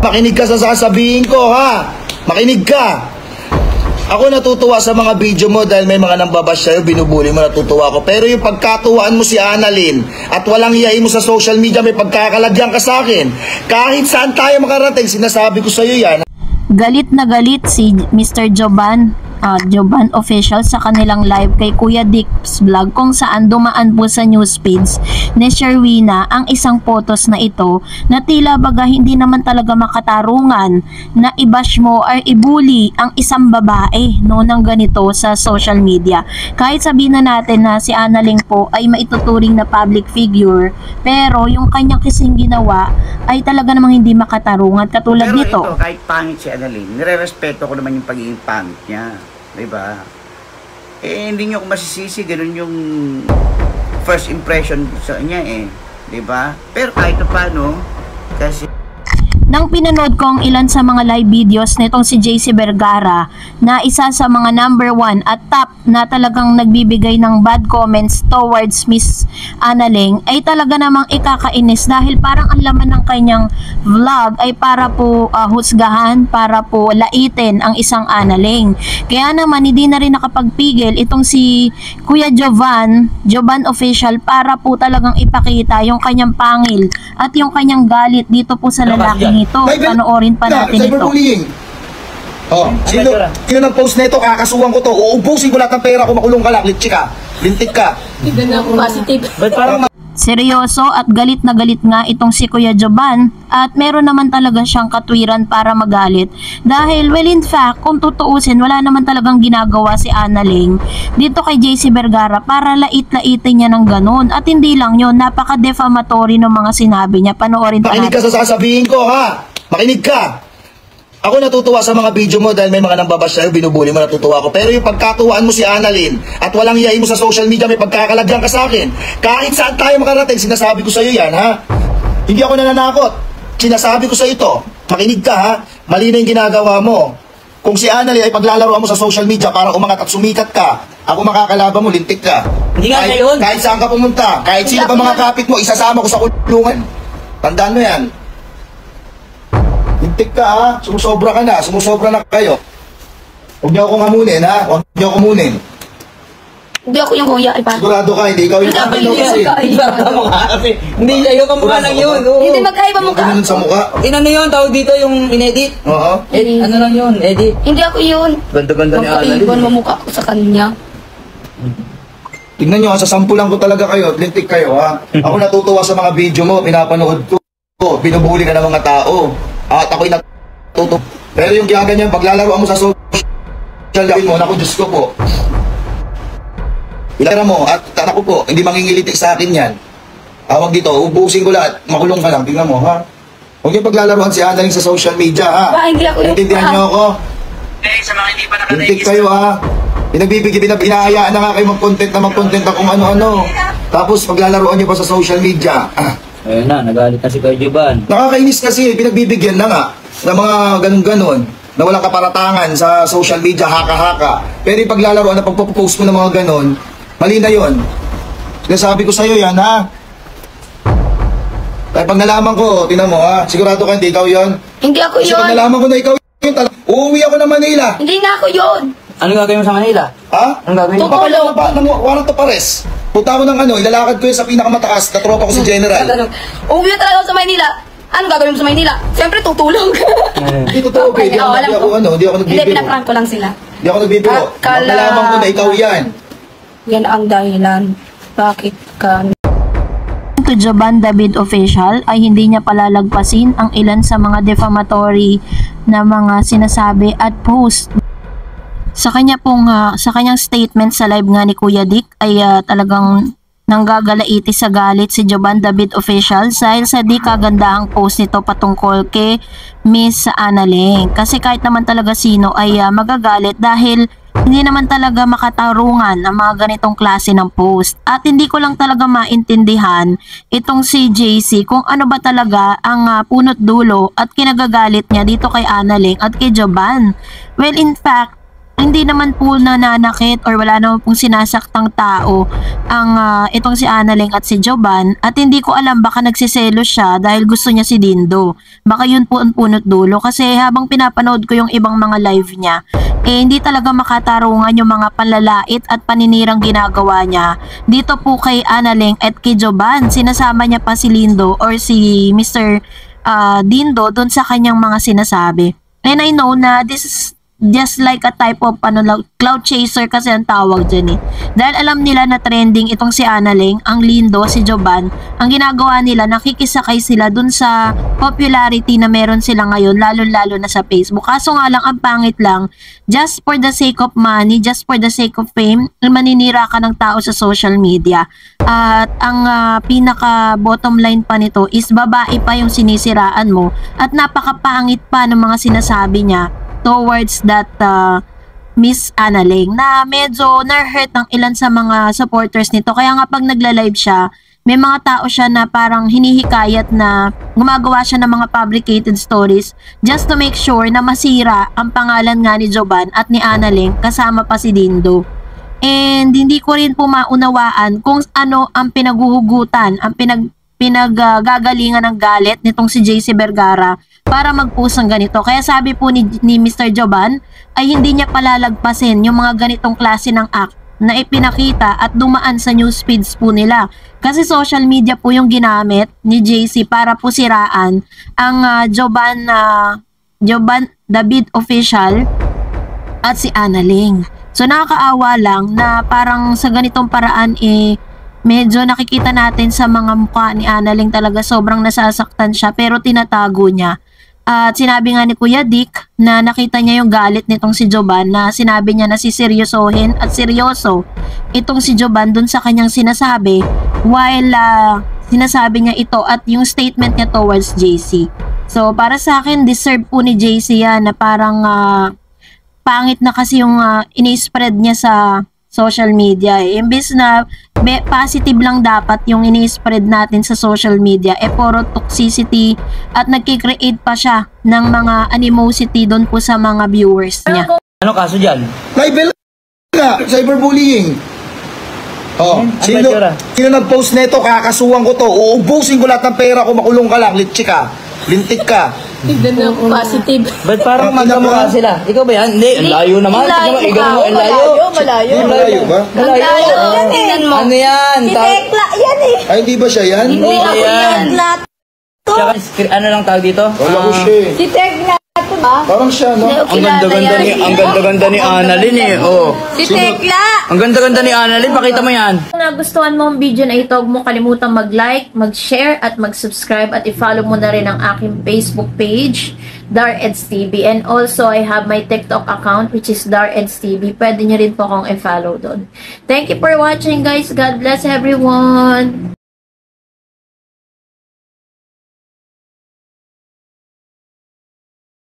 Makinig ka sa sasabihin ko, ha? Makinig ka. Ako natutuwa sa mga video mo dahil may mga nambabash sa'yo, binubuli mo, natutuwa ko. Pero yung pagkatuwaan mo si Annalyn at walang hiyain mo sa social media, may pagkakalagyan ka sa akin. Kahit saan tayo makarating, sinasabi ko sa'yo yan. Galit na galit si Mr. Joban Official sa kanilang live kay Kuya Dick's Vlog kung saan dumaan po sa news feeds ni Sherwina ang isang photos na ito na tila baga hindi naman talaga makatarungan na i-bash mo or ibuli ang isang babae no ng ganito sa social media. Kahit sabihin na natin na si Annalyn po ay maituturing na public figure, pero yung kanyang kasing ginawa ay talaga namang hindi makatarungan katulad pero nito. Ito, kahit pangit si Annalyn, nire-respeto ko naman yung pagiging pangit niya. Diba? Eh, hindi nyo ako masisisi, ganun yung first impression sa kanya eh. Diba? Pero kahit paano, kasi Nang pinanood ko ang ilan sa mga live videos nitong si JC Vergara na isa sa mga number 1 at top na talagang nagbibigay ng bad comments towards Miss Annalyn ay talaga namang ikakainis dahil parang ang laman ng kanyang vlog ay para po husgahan, para po laitin ang isang Annalyn. Kaya naman hindi na rin nakapagpigil itong si Kuya Joban Official para po talagang ipakita yung kanyang pangil at yung kanyang galit dito po sa lalaking ito. Panoorin pa natin ito. Oh, sino nag-post na ito? Kakasuhan ko to. Uubusin ko lahat ng pera ko, makulong ka lang, litsi ka, lintik ka. Hindi na ako positive. Seryoso at galit na galit nga itong si Kuya Joban at meron naman talaga siyang katwiran para magalit dahil well in fact kung tutuusin wala naman talagang ginagawa si Annalyn dito kay JC Vergara para lait-laitin niya ng ganun at hindi lang yun, napaka-defamatory ng mga sinabi niya. Panoorin pa natin. Makinig ka sa sasabihin ko, ha? Makinig ka. Ako natutuwa sa mga video mo dahil may mga nambabash sa'yo, binubuli mo, natutuwa ko. Pero yung pagkatuwaan mo si Annalyn at walang hiyain mo sa social media, may pagkakalagyan ka sa akin. Kahit saan tayo makarating, sinasabi ko sa'yo yan, ha? Hindi ako nananakot. Sinasabi ko sa ito. Makinig ka, ha? Mali na yung ginagawa mo. Kung si Annalyn ay paglalaroan mo sa social media para umangat at sumikat ka, ako makakalaban mo, lintik ka. Hindi nga ngayon. Kahit saan ka pumunta, kahit sino pa mga kapit mo, isasama ko sa kulungan. Tandaan mo yan. Lintik ka, ha? Sumusobra ka na. Sumusobra na kayo. Huwag niyo akong hamunin, ha? Huwag niyo akong hamunin. Hindi ako yung kuya. Sigurado ka, hindi ikaw yung Hindi, ayaw ka mukha lang yun. Hindi magkaiba mukha. Ganun sa mukha. Inano yun, tawag dito yung inedit. Oo. Ano lang yun, edit. Hindi ako yun. Ganda-ganda ni Annalyn. Magkaiba mo mukha ko sa kanya. Tingnan nyo, sa sampulan ko talaga kayo, lintik kayo, ha? Ako natutuwa sa mga video mo, pinapanood ko. Binubuli ka ng mga tao. At ako'y natutuwa. Pero yung gaganyan, paglalaroan mo sa social media mo, naku, Diyos ko po. Ilara mo, at anak ko po, hindi mangingiliti sa akin yan. Tawag dito, ubusin ko lahat, makulong ka lang, tingnan mo, ha? Huwag yung paglalaroan si Annalyn sa social media, ha? Ba, hindi ako yung Intindihan niyo ako? sa mga hindi pa Lintik kayo, ha? Pinahayaan na nga kayo mag-content na mag-content na kung ano-ano. Tapos paglalaroan niyo pa sa social media. Ayun na, nagalit na si Kuya Joban. Nakakainis kasi, pinagbibigyan na nga ng mga ganun-ganon na walang kaparatangan sa social media, haka-haka. Pero yung paglalaroan na pagpo-post mo ng mga ganon, mali na yun. Sinasabi ko sa'yo yan, ha? Kaya pag nalaman ko, tinan mo, ha? Sigurado ka hindi ikaw yun? Hindi ako Kasi pag yun. nalaman ko na ikaw yun, uuwi ako ng Manila. Hindi na ako yun. Ano gagawin mo sa Manila? Ha? Anong gagawin mo? Papala ng warrant of arrest. Punta ko ng ano, ilalakad ko yun sa pinakamataas na tropa ko si General. Uwi na talaga ako sa Maynila. Ano gagawin mo sa Maynila? Siyempre tutulong. Hindi totoo, Okay, hindi ako hindi, nagbibiro. pinaprank ko lang sila. Hindi ako nagbibiro. Pag nalaman ko na ikaw yan. Yan ang dahilan. Bakit ka To Joban David Official ay hindi niya palalagpasin ang ilan sa mga defamatory na mga sinasabi at post. Sa kanyang statement sa live nga ni Kuya Dick ay talagang nanggagalaiti sa galit si Joban David Official dahil sa di kagandahang post nito patungkol kay Miss Annalyn. Kasi kahit naman talaga sino ay magagalit dahil hindi naman talaga makatarungan ang mga ganitong klase ng post. At hindi ko lang talaga maintindihan itong si JC kung ano ba talaga ang punot dulo at kinagagalit niya dito kay Annalyn at kay Joban. Well, in fact, hindi naman po nananakit or wala naman pong sinasaktang tao ang itong si Annalyn at si Jovan, at hindi ko alam baka nagsiselo siya dahil gusto niya si Dindo. Baka yun po ang punot dulo, kasi habang pinapanood ko yung ibang mga live niya, hindi talaga makatarungan yung mga panlalait at paninirang ginagawa niya. Dito po kay Annalyn at kay Jovan, sinasama niya pa si Lindo or si Mr. Dindo doon sa kanyang mga sinasabi. And I know na this is just like a type of cloud chaser kasi ang tawag dyan eh. Dahil alam nila na trending itong si Annalyn, ang Lindo, si Jovan, ang ginagawa nila, nakikisakay sila dun sa popularity na meron sila ngayon, lalo-lalo na sa Facebook. Kaso nga lang, ang pangit lang, just for the sake of money, just for the sake of fame, maninira ka ng tao sa social media. At ang pinaka bottom line pa nito is babae pa yung sinisiraan mo at napakapangit pa ng mga sinasabi niya towards that Miss Annalyn, na medyo na-hurt ng ilan sa mga supporters nito. Kaya nga pag nagla-live siya, may mga tao siya na parang hinihikayat na gumagawa siya ng mga fabricated stories just to make sure na masira ang pangalan nga ni Jovan at ni Annalyn kasama pa si Dindo. And hindi ko rin po maunawaan kung ano ang pinaguhugutan, ang pinaggagalingan ng galit nitong si JC Vergara para mag-post ng ganito. Kaya sabi po ni Mr. Jovan ay hindi niya palalagpasin yung mga ganitong klase ng act na ipinakita at dumaan sa news feeds po nila. Kasi social media po yung ginamit ni JC para po siraan ang Jovan David Official at si Annalyn. So nakakaawa lang na parang sa ganitong paraan medyo nakikita natin sa mga mukha ni Annalyn talaga sobrang nasasaktan siya pero tinatago niya. At sinabi nga ni Kuya Dick na nakita niya yung galit nitong si Jovan, na sinabi niya na siseryosohin at seryoso itong si Jovan dun sa kanyang sinasabi while sinasabi niya ito at yung statement niya towards JC. So para sa akin, deserve po ni JC yan, na parang pangit na kasi yung ini-spread niya sa social media. Imbes na positive lang dapat yung ini-spread natin sa social media, puro toxicity at nagkikreate pa siya ng mga animosity doon po sa mga viewers niya. Ano kaso dyan? Libel nga, cyberbullying. Oh, sino nag-post nito, kakasuhan ko to. Uubusin ko lahat ng pera ko, makulong ka lang, litsi ka, lintik ka. Tignan na positive. Ba't parang magkamukha sila? Ikaw ba yan? Hindi, ang layo naman. Malayo. Malayo ba? Malayo. Tingnan mo. Ano yan? Si Tekla yan eh. Ay, hindi ba siya yan? Hindi ako yan. Tsaka, ano lang tawag dito? Wala ko siya eh. Si Tekla to ba? Parang siya, no? Ang ganda-ganda ni Annalyn eh. Oh. Si Tekla. Ang ganda-ganda ni Annalyn, pakita mo yan. Kung nagustuhan mo ang video na ito, huwag mo kalimutang mag-like, mag-share at mag-subscribe, at i-follow mo na rin ang aking Facebook page, Dareds TV. And also, I have my TikTok account which is Dareds TV. Pwede nyo rin po akong i-follow doon. Thank you for watching guys. God bless everyone.